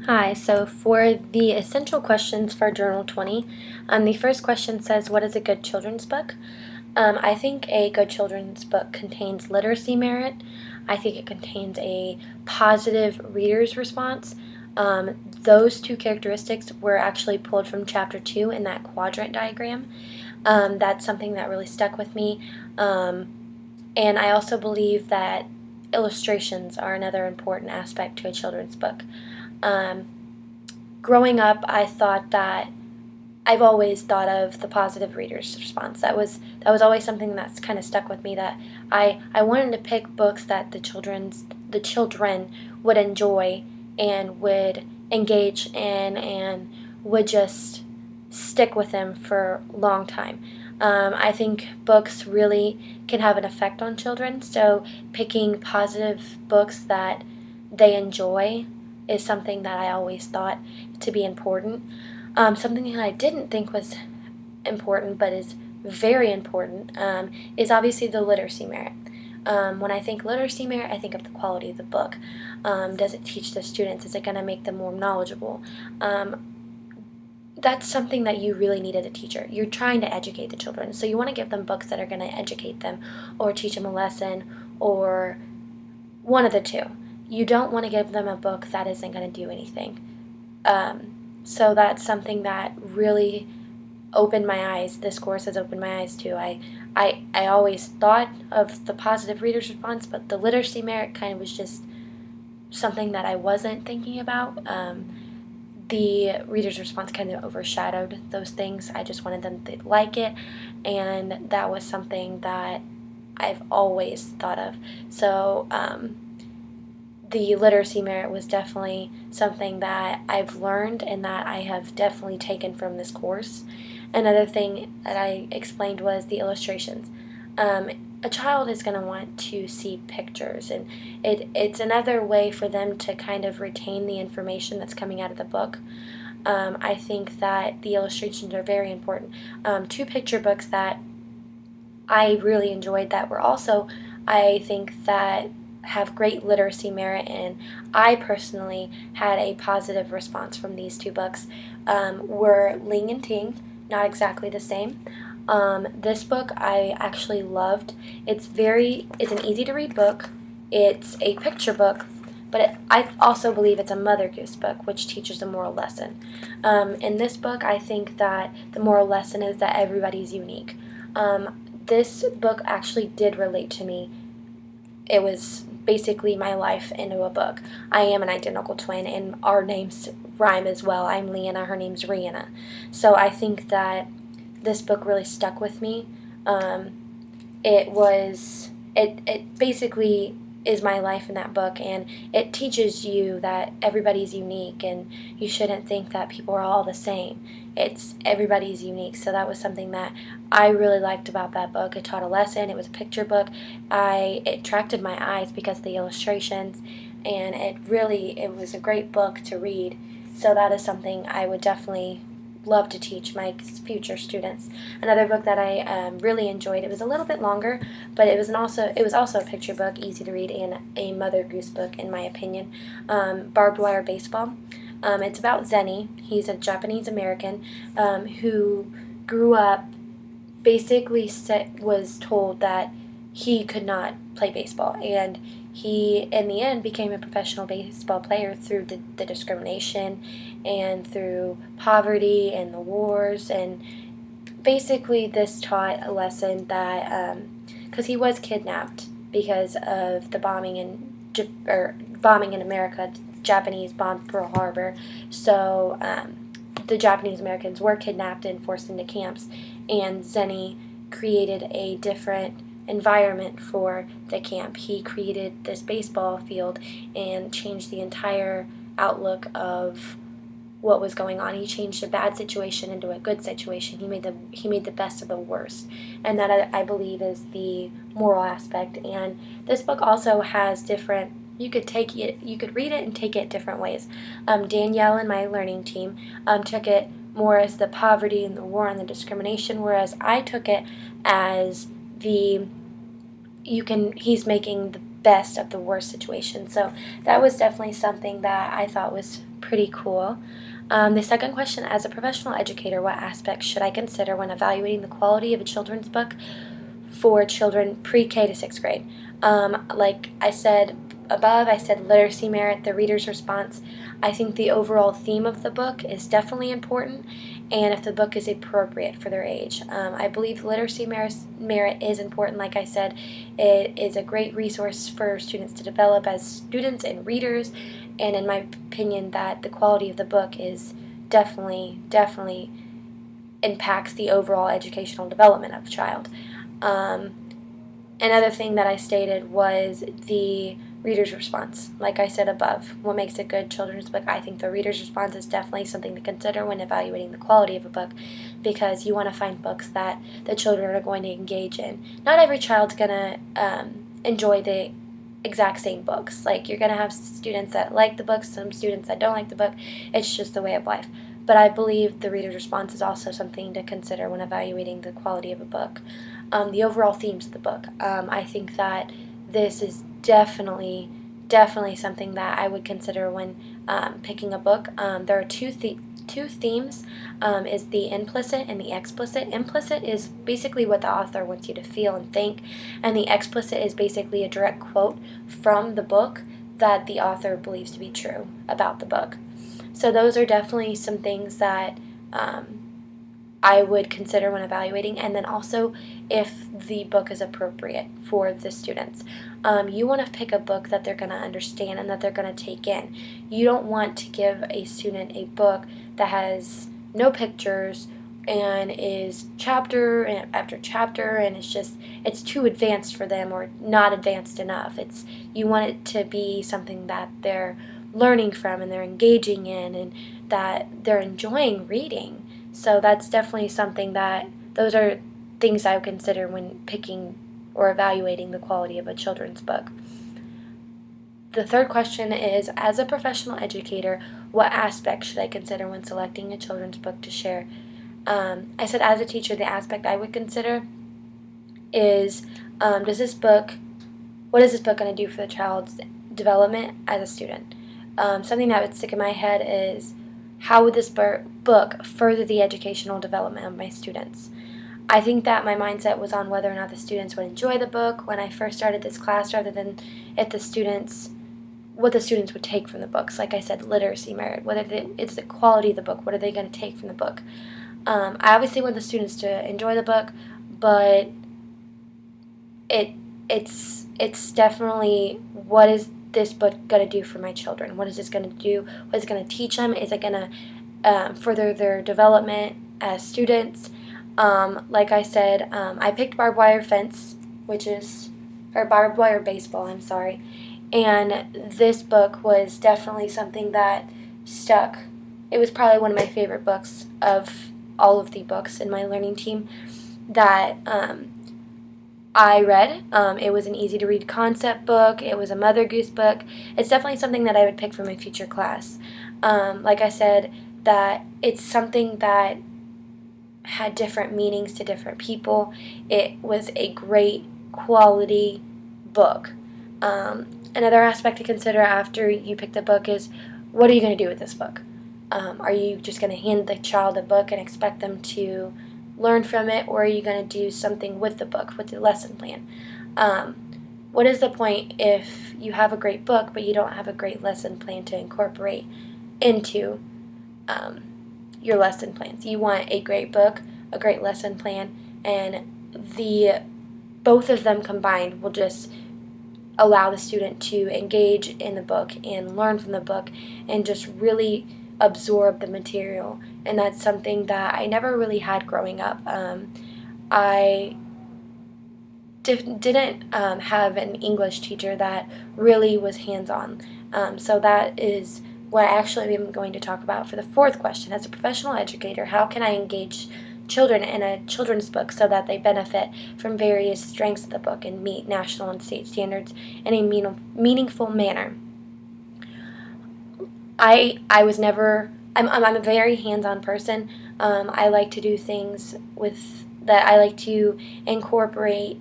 Hi, so for the essential questions for Journal 20, the first question says, what is a good children's book? I think a good children's book contains literacy merit. I think it contains a positive reader's response. Those two characteristics were actually pulled from chapter 2 in that quadrant diagram. That's something that really stuck with me. And I also believe that illustrations are another important aspect to a children's book. Um, Growing up, I've always thought of the positive reader's response. That was always something that's kind of stuck with me. That I wanted to pick books that the children would enjoy and would engage in and would just stick with them for a long time. I think books really can have an effect on children, so picking positive books that they enjoy is something that I always thought to be important. Something that I didn't think was important but is very important is obviously the literacy merit. When I think literacy merit, I think of the quality of the book. Does it teach the students? Is it going to make them more knowledgeable? That's something that you really need as a teacher. You're trying to educate the children, so you want to give them books that are going to educate them or teach them a lesson or one of the two. You don't want to give them a book that isn't going to do anything. So that's something that really opened my eyes. This course has opened my eyes to. I always thought of the positive reader's response, but the literacy merit kind of was just something that I wasn't thinking about. The reader's response kind of overshadowed those things. I just wanted them to like it, and that was something that I've always thought of. So the literacy merit was definitely something that I've learned and that I have definitely taken from this course. Another thing that I explained was the illustrations. A child is going to want to see pictures, and it's another way for them to kind of retain the information that's coming out of the book. I think that the illustrations are very important. Two picture books that I really enjoyed that were also, I think, that have great literacy merit, and I personally had a positive response from these two books, were Ling and Ting, not exactly the same. This book I actually loved. It's an easy to read book. It's a picture book, but I also believe it's a Mother Goose book, which teaches a moral lesson. In this book, I think that the moral lesson is that everybody's unique. This book actually did relate to me. It was basically my life into a book. I am an identical twin, and our names rhyme as well. I'm Leanna, her name's Rihanna. So I think that this book really stuck with me. It basically is my life in that book, and it teaches you that everybody's unique, and you shouldn't think that people are all the same. Everybody's unique. So that was something that I really liked about that book. It taught a lesson. It was a picture book. It attracted my eyes because of the illustrations, and it was a great book to read. So that is something I would definitely love to teach my future students. Another book that I really enjoyed, it was a little bit longer, but it was also a picture book, easy to read, and a Mother Goose book in my opinion. Barbed Wire Baseball. It's about Zenny. He's a Japanese American who grew up, basically was told that he could not play baseball, and he in the end became a professional baseball player through the discrimination and through poverty and the wars. And basically this taught a lesson that because he was kidnapped because of the bombing in America. Japanese bombed Pearl Harbor, so the Japanese Americans were kidnapped and forced into camps, and Zenny created a different environment for the camp. He created this baseball field and changed the entire outlook of what was going on. He changed a bad situation into a good situation. He made the best of the worst, and that I believe is the moral aspect. And this book also has different. You could read it and take it different ways. Danielle and my learning team took it more as the poverty and the war and the discrimination, whereas I took it as he's making the best of the worst situation. So that was definitely something that I thought was pretty cool. The second question, as a professional educator, what aspects should I consider when evaluating the quality of a children's book for children pre-K to 6th grade? Like I said above, I said literacy merit, the reader's response. I think the overall theme of the book is definitely important, and if the book is appropriate for their age. I believe literacy merit is important. Like I said, it is a great resource for students to develop as students and readers, and in my opinion, that the quality of the book is definitely impacts the overall educational development of a child. Another thing that I stated was the reader's response. Like I said above, what makes a good children's book? I think the reader's response is definitely something to consider when evaluating the quality of a book, because you want to find books that the children are going to engage in. Not every child's going to enjoy the exact same books. Like, you're going to have students that like the book, some students that don't like the book. It's just the way of life. But I believe the reader's response is also something to consider when evaluating the quality of a book. The overall themes of the book. I think that this is definitely something that I would consider when picking a book. There are two themes, is the implicit and the explicit. Implicit is basically what the author wants you to feel and think, and the explicit is basically a direct quote from the book that the author believes to be true about the book. So those are definitely some things that I would consider when evaluating, and then also if the book is appropriate for the students. You want to pick a book that they're going to understand and that they're going to take in. You don't want to give a student a book that has no pictures and is chapter after chapter, and it's too advanced for them or not advanced enough. You want it to be something that they're learning from and they're engaging in and that they're enjoying reading. So that's definitely something those are things I would consider when picking or evaluating the quality of a children's book. The third question is, as a professional educator, what aspects should I consider when selecting a children's book to share? I said, as a teacher, the aspect I would consider is, what is this book going to do for the child's development as a student? Something that would stick in my head is, how would this book further the educational development of my students? I think that my mindset was on whether or not the students would enjoy the book when I first started this class, rather than what the students would take from the books. Like I said, literacy merit, it's the quality of the book, what are they going to take from the book? I obviously want the students to enjoy the book, but it's definitely, what is this book going to do for my children? What is this going to do? What is it going to teach them? Is it going to further their development as students? Like I said, I picked barbed wire barbed wire baseball, I'm sorry. And this book was definitely something that stuck. It was probably one of my favorite books of all of the books in my learning team that I read. It was an easy-to-read concept book. It was a Mother Goose book. It's definitely something that I would pick for my future class. Like I said, that it's something that had different meanings to different people. It was a great quality book. Another aspect to consider after you pick the book is, what are you going to do with this book? Are you just going to hand the child a book and expect them to learn from it, or are you going to do something with the book, with the lesson plan? What is the point if you have a great book but you don't have a great lesson plan to incorporate into your lesson plans? You want a great book, a great lesson plan, and both of them combined will just allow the student to engage in the book and learn from the book and just really absorb the material. And that's something that I never really had growing up. I didn't have an English teacher that really was hands-on. So that is what I actually am going to talk about for the fourth question. As a professional educator, how can I engage children in a children's book so that they benefit from various strengths of the book and meet national and state standards in a meaningful manner? I'm a very hands-on person. I like to do things I like to incorporate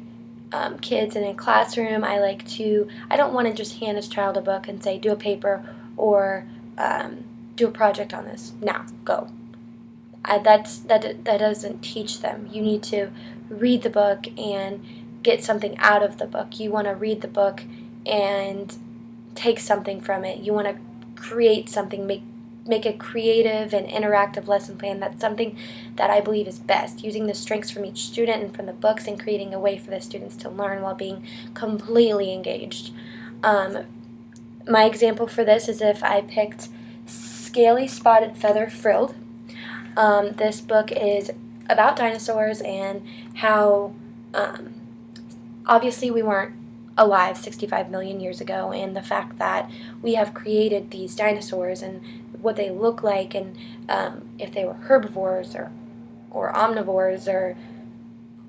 kids in a classroom. I don't want to just hand a child a book and say, do a paper or do a project on this. Now, go. That doesn't teach them. You need to read the book and get something out of the book. You want to read the book and take something from it. You want to create something, make a creative and interactive lesson plan. That's something that I believe is best, using the strengths from each student and from the books and creating a way for the students to learn while being completely engaged. My example for this is if I picked Scaly Spotted Feather Frilled. This book is about dinosaurs and how obviously we weren't alive 65 million years ago, and the fact that we have created these dinosaurs and what they look like, and if they were herbivores or omnivores, or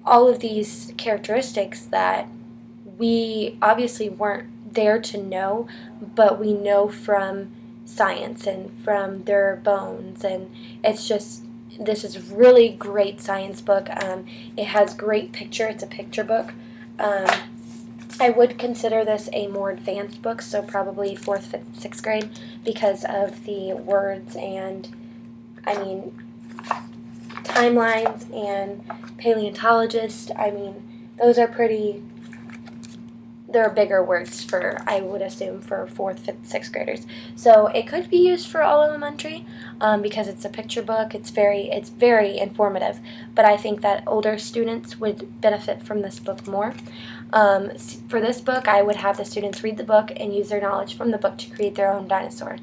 all of these characteristics that we obviously weren't there to know, but we know from science and from their bones. And it's just, this is a really great science book. It has great picture. It's a picture book. I would consider this a more advanced book, so probably 4th, 5th, 6th grade, because of the words and, timelines and paleontologist. Those are they're bigger words for, I would assume, for 4th, 5th, 6th graders. So it could be used for all elementary because it's a picture book. It's very informative, but I think that older students would benefit from this book more. For this book, I would have the students read the book and use their knowledge from the book to create their own dinosaur.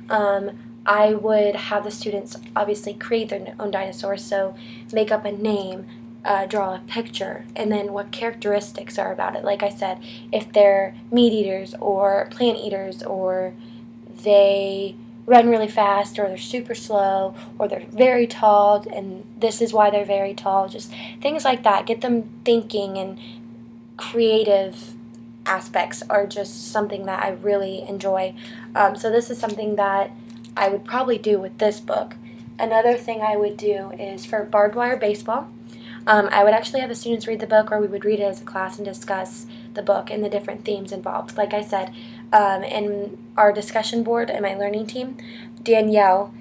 I would have the students obviously create their own dinosaur, so make up a name, draw a picture, and then what characteristics are about it. Like I said, if they're meat eaters or plant eaters, or they run really fast, or they're super slow, or they're very tall, and this is why they're very tall, just things like that. Get them thinking, and creative aspects are just something that I really enjoy. So this is something that I would probably do with this book. Another thing I would do is for barbed wire baseball. I would actually have the students read the book, or we would read it as a class and discuss the book and the different themes involved. Like I said, in our discussion board and my learning team, Danielle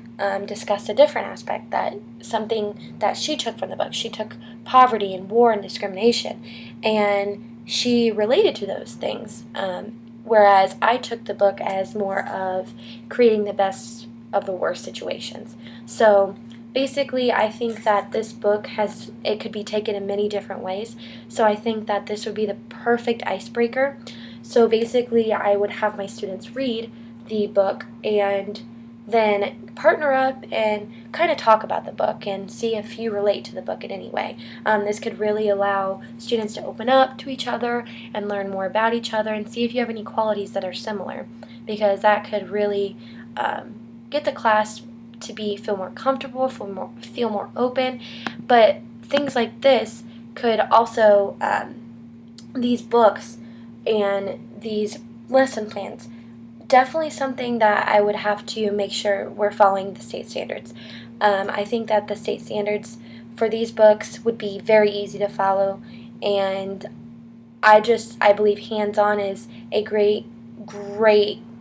discussed a different aspect, something that she took from the book. She took poverty and war and discrimination, and she related to those things, whereas I took the book as more of creating the best of the worst situations. So basically, I think that this book could be taken in many different ways. So I think that this would be the perfect icebreaker. So basically, I would have my students read the book and then partner up and kind of talk about the book and see if you relate to the book in any way. This could really allow students to open up to each other and learn more about each other and see if you have any qualities that are similar, because that could really get the class to feel more comfortable, feel more open. But things like this could also, these books and these lesson plans, definitely something that I would have to make sure we're following the state standards. I think that the state standards for these books would be very easy to follow, and I believe hands-on is a great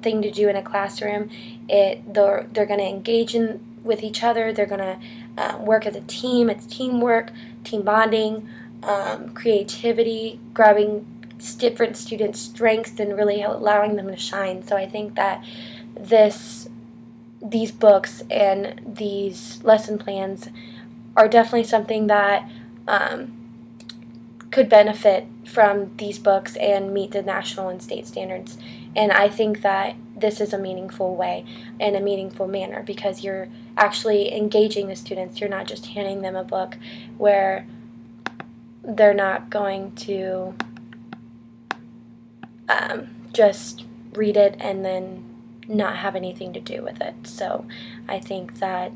thing to do in a classroom. They're going to engage with each other. They're going to work as a team. It's teamwork, team bonding, creativity, grabbing different students' strengths and really allowing them to shine. So I think that these books and these lesson plans are definitely something that could benefit from these books and meet the national and state standards. And I think that this is a meaningful way and a meaningful manner, because you're actually engaging the students. You're not just handing them a book where they're not going to just read it and then not have anything to do with it. So I think that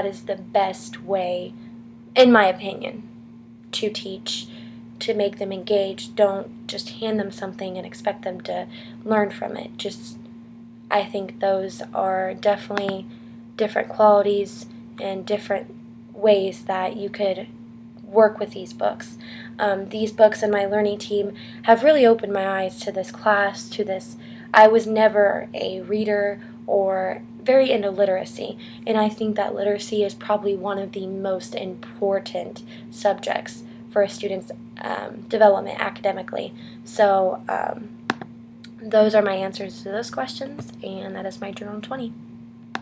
is the best way, in my opinion, to teach, to make them engage. Don't just hand them something and expect them to learn from it. I think those are definitely different qualities and different ways that you could work with these books. These books and my learning team have really opened my eyes to this class, to this. I was never a reader or very into literacy, and I think that literacy is probably one of the most important subjects for a student's development academically. So those are my answers to those questions, and that is my Journal 20.